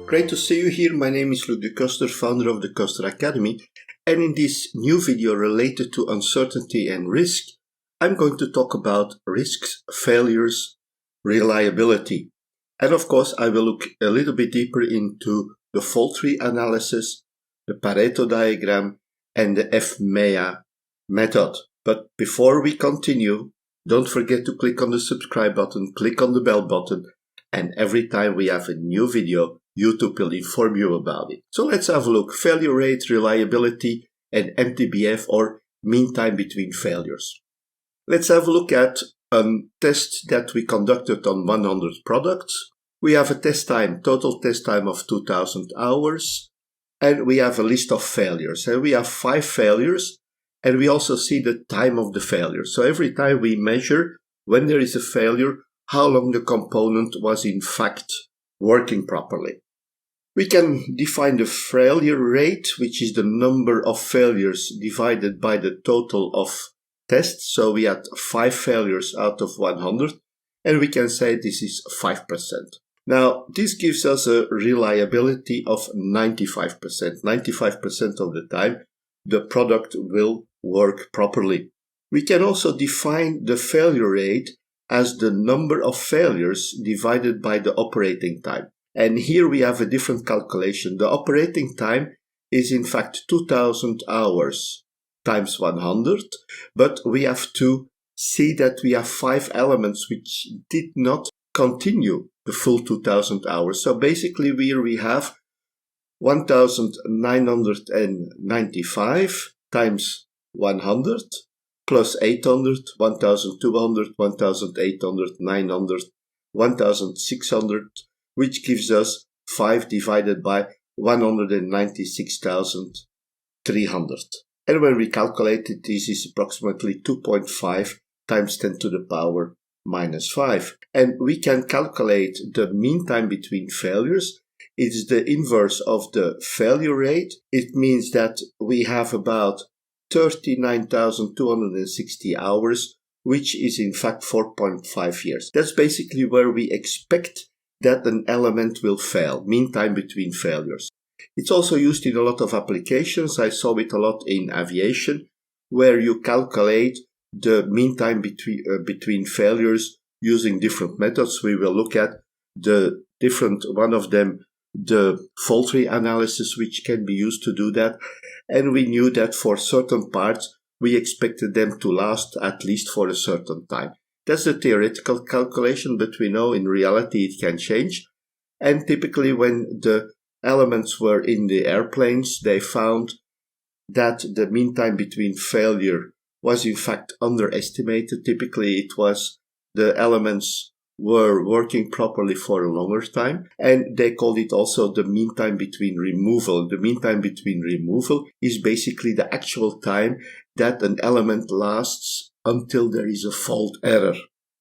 Great to see you here. My name is Luc de Koster, founder of the Koster Academy. And in this new video related to uncertainty and risk, I'm going to talk about risks, failures, reliability. And of course, I will look a little bit deeper into the fault tree analysis, the Pareto diagram, and the FMEA method. But before we continue, don't forget to click on the subscribe button, click on the bell button, and every time we have a new video, YouTube will inform you about it. So let's have a look. Failure rate, reliability, and MTBF, or mean time between failures. Let's have a look at a test that we conducted on 100 products. We have a test time, total test time of 2000 hours, and we have a list of failures. And we have 5 failures, and we also see the time of the failure. So every time we measure when there is a failure, how long the component was in fact working properly. We can define the failure rate, which is the number of failures divided by the total of tests. So we had 5 failures out of 100, and we can say this is 5%. Now, this gives us a reliability of 95%. 95% of the time, the product will work properly. We can also define the failure rate as the number of failures divided by the operating time. And here we have a different calculation. The operating time is in fact 2000 hours times 100, but we have to see that we have 5 elements which did not continue the full 2000 hours. So basically here we have 1995 times 100 plus 800, 1200, 1800, 900, 1600, which gives us 5 divided by 196,300. And when we calculate it, this is approximately 2.5 times 10 to the power minus 5. And we can calculate the mean time between failures. It's the inverse of the failure rate. It means that we have about 39,260 hours, which is in fact 4.5 years. That's basically where we expect that an element will fail, mean time between failures. It's also used in a lot of applications. I saw it a lot in aviation, where you calculate the mean time between failures using different methods. We will look at the different, one of them, the fault tree analysis, which can be used to do that. And we knew that for certain parts, we expected them to last at least for a certain time. That's the theoretical calculation, but we know in reality it can change. And typically when the elements were in the airplanes, they found that the mean time between failure was in fact underestimated. Typically it was the elements were working properly for a longer time, and they called it also the mean time between removal. The mean time between removal is basically the actual time that an element lasts until there is a fault error.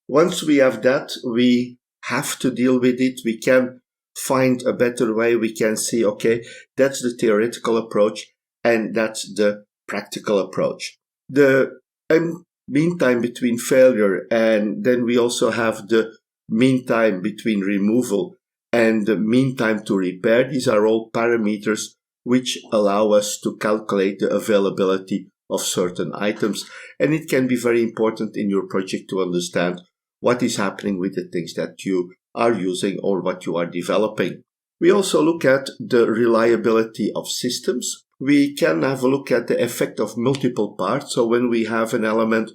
Once we have that, we have to deal with it. We can find a better way. We can see, okay, that's the theoretical approach and that's the practical approach. The mean time between failure, and then we also have the mean time between removal and the mean time to repair. These are all parameters which allow us to calculate the availability of certain items, and it can be very important in your project to understand what is happening with the things that you are using or what you are developing. We also look at the reliability of systems. We can have a look at the effect of multiple parts. So when we have an element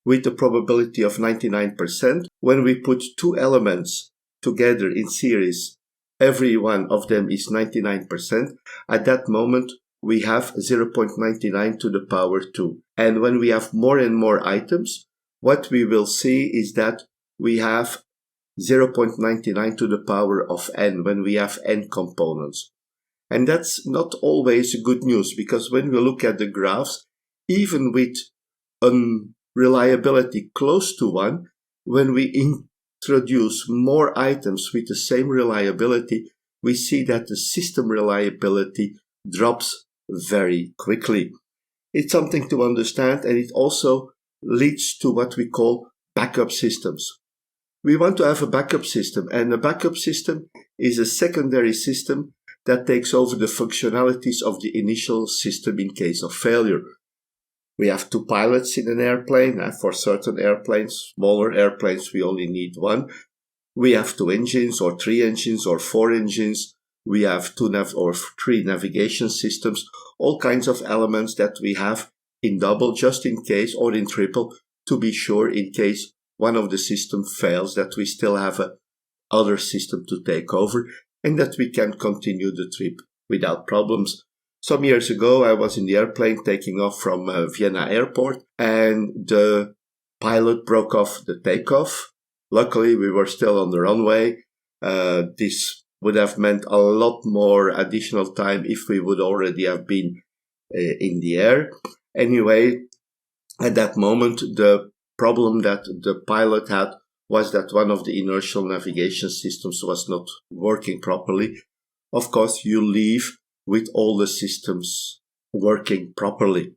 with a probability of 99%, when we put 2 elements together in series, every one of them is 99%. At that moment, we have 0.99 to the power 2. And when we have more and more items, what we will see is that we have 0.99 to the power of n when we have n components. And that's not always good news, because when we look at the graphs, even with reliability close to 1, when we introduce more items with the same reliability, we see that the system reliability drops very quickly. It's something to understand, and it also leads to what we call backup systems. We want to have a backup system, and a backup system is a secondary system that takes over the functionalities of the initial system in case of failure. We have 2 pilots in an airplane. For certain airplanes, smaller airplanes, we only need 1. We have 2 engines or 3 engines or 4 engines. We have 2 or 3 navigation systems, all kinds of elements that we have in double just in case, or in triple, to be sure in case one of the systems fails, that we still have a other system to take over and that we can continue the trip without problems. Some years ago, I was in the airplane taking off from Vienna airport, and the pilot broke off the takeoff. Luckily, we were still on the runway. This would have meant a lot more additional time if we would already have been in the air. Anyway, at that moment, the problem that the pilot had was that one of the inertial navigation systems was not working properly. Of course, you leave with all the systems working properly.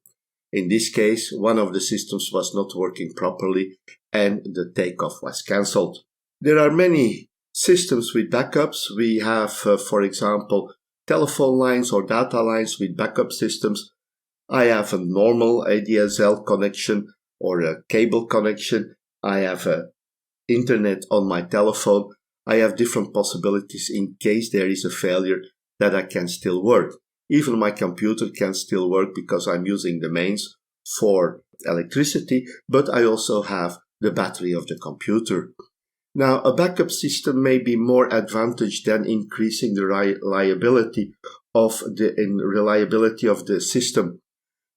In this case, one of the systems was not working properly and the takeoff was cancelled. There are many systems with backups. We have, for example, telephone lines or data lines with backup systems. I have a normal ADSL connection or a cable connection. I have a internet on my telephone. I have different possibilities in case there is a failure that I can still work. Even my computer can still work because I'm using the mains for electricity, but I also have the battery of the computer. Now, a backup system may be more advantage than increasing the reliability of the system.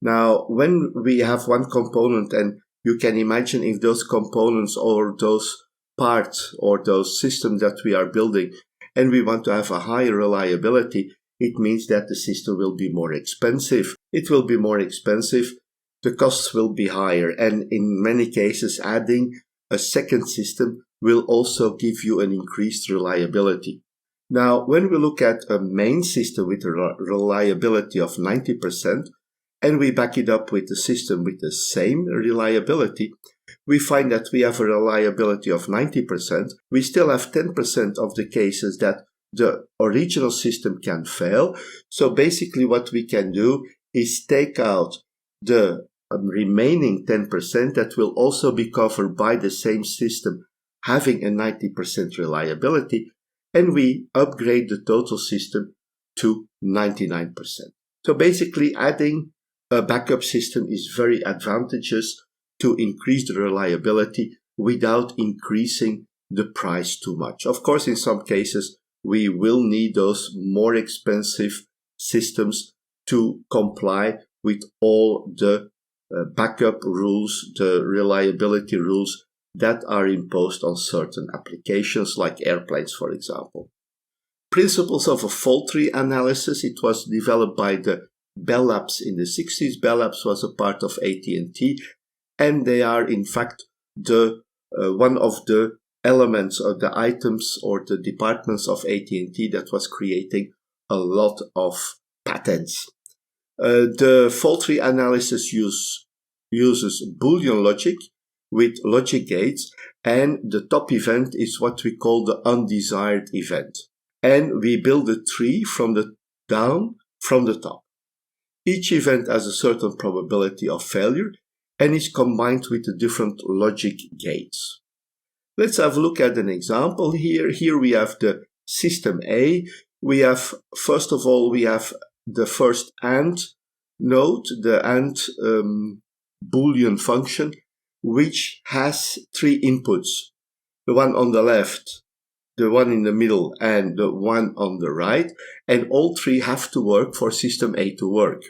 Now, when we have one component, and you can imagine if those components or those parts or those systems that we are building, and we want to have a higher reliability, it means that the system will be more expensive. It will be more expensive, the costs will be higher, and in many cases, adding a second system will also give you an increased reliability. Now, when we look at a main system with a reliability of 90%, and we back it up with a system with the same reliability, we find that we have a reliability of 90%. We still have 10% of the cases that the original system can fail. So basically what we can do is take out the remaining 10% that will also be covered by the same system having a 90% reliability, and we upgrade the total system to 99%. So basically adding a backup system is very advantageous to increase the reliability without increasing the price too much. Of course, in some cases, we will need those more expensive systems to comply with all the backup rules, the reliability rules that are imposed on certain applications like airplanes, for example. Principles of a fault tree analysis, it was developed by the Bell Labs in the 60s. Bell Labs was a part of AT&T, and they are in fact the one of the elements of the items or the departments of AT&T that was creating a lot of patents. The fault tree analysis uses Boolean logic with logic gates, and the top event is what we call the undesired event. And we build a tree from the top. Each event has a certain probability of failure and is combined with the different logic gates. Let's have a look at an example here. Here we have the system A. We have, first of all, we have the first AND node, the AND Boolean function, which has 3 inputs. The one on the left, the one in the middle, and the one on the right, and all 3 have to work for system A to work.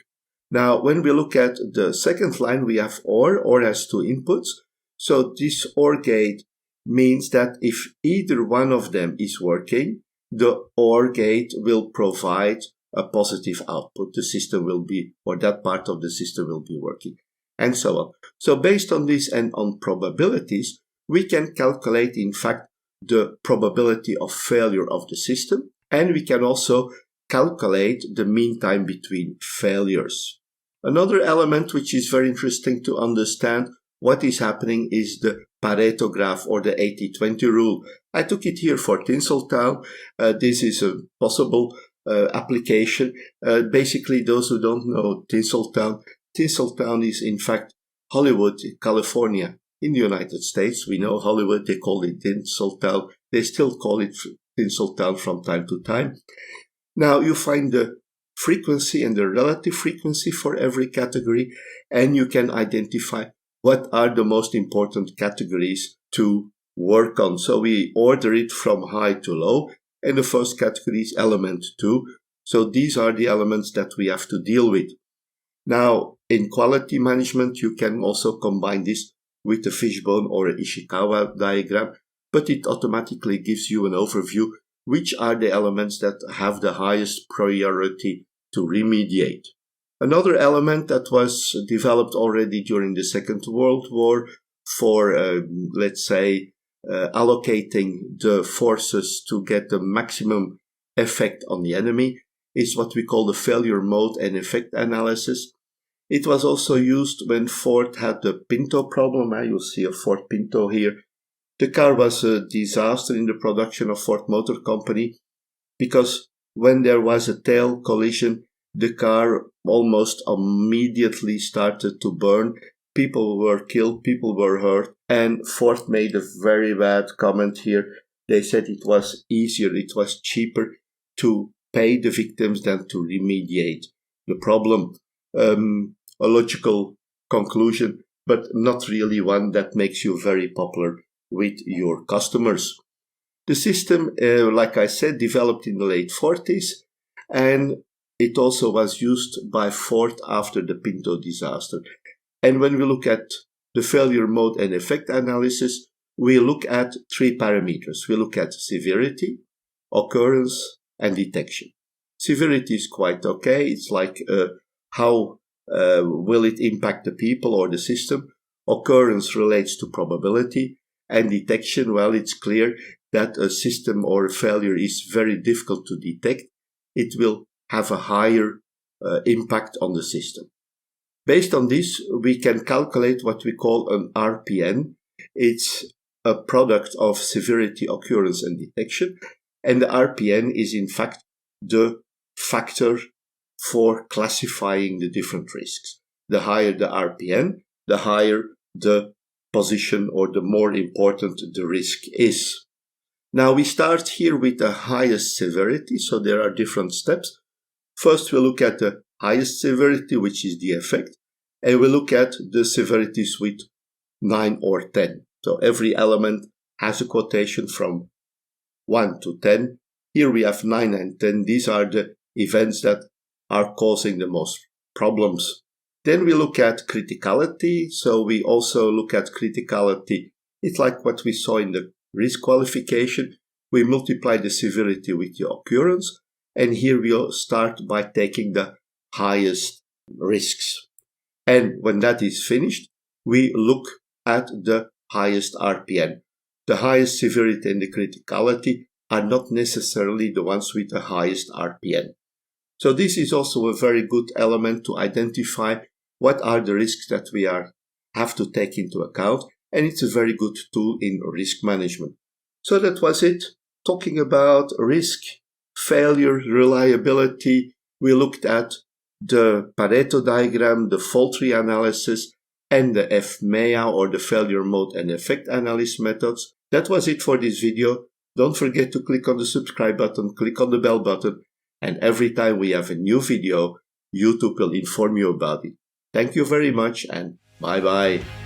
Now, when we look at the second line, we have OR has 2 inputs. So this OR gate means that if either one of them is working, the OR gate will provide a positive output. The system will be, or that part of the system will be working, and so on. So based on this and on probabilities, we can calculate, in fact, the probability of failure of the system, and we can also calculate the mean time between failures. Another element which is very interesting to understand what is happening is the Pareto Graph or the 80-20 rule. I took it here for Tinseltown. This is a possible application. Basically, those who don't know Tinseltown is in fact Hollywood, California, in the United States. We know Hollywood, they call it Tinseltown. They still call it Tinseltown from time to time. Now you find the frequency and the relative frequency for every category, and you can identify what are the most important categories to work on. So we order it from high to low, and the first category is element 2. So these are the elements that we have to deal with. Now, in quality management, you can also combine this with a fishbone or an Ishikawa diagram, but it automatically gives you an overview which are the elements that have the highest priority to remediate. Another element that was developed already during the Second World War for, allocating the forces to get the maximum effect on the enemy is what we call the failure mode and effect analysis. It was also used when Ford had the Pinto problem. You'll see a Ford Pinto here. The car was a disaster in the production of Ford Motor Company because when there was a tail collision, the car almost immediately started to burn. People were killed, people were hurt, and Ford made a very bad comment here. They said it was easier, it was cheaper to pay the victims than to remediate the problem. A logical conclusion, but not really one that makes you very popular with your customers. The system, like I said, developed in the late 40s, and it also was used by Ford after the Pinto disaster. And when we look at the failure mode and effect analysis, we look at 3 parameters. We look at severity, occurrence, and detection. Severity is quite okay. It's like how will it impact the people or the system. Occurrence relates to probability. And detection, well, it's clear that a system or a failure is very difficult to detect. It will have a higher impact on the system. Based on this, we can calculate what we call an RPN. It's a product of severity, occurrence, and detection. And the RPN is in fact the factor for classifying the different risks. The higher the RPN, the higher the position or the more important the risk is. Now we start here with the highest severity, so there are different steps. First we look at the highest severity, which is the effect, and we look at the severities with 9 or 10. So every element has a quotation from 1 to 10. Here we have 9 and 10. These are the events that are causing the most problems. Then we look at criticality. So we also look at criticality. It's like what we saw in the risk qualification. We multiply the severity with the occurrence. And here we'll start by taking the highest risks. And when that is finished, we look at the highest RPN. The highest severity and the criticality are not necessarily the ones with the highest RPN. So this is also a very good element to identify what are the risks that we have to take into account, and it's a very good tool in risk management. So that was it. Talking about risk, failure, reliability, we looked at the Pareto diagram, the fault tree analysis, and the FMEA or the failure mode and effect analysis methods. That was it for this video. Don't forget to click on the subscribe button, click on the bell button, and every time we have a new video, YouTube will inform you about it. Thank you very much and bye-bye.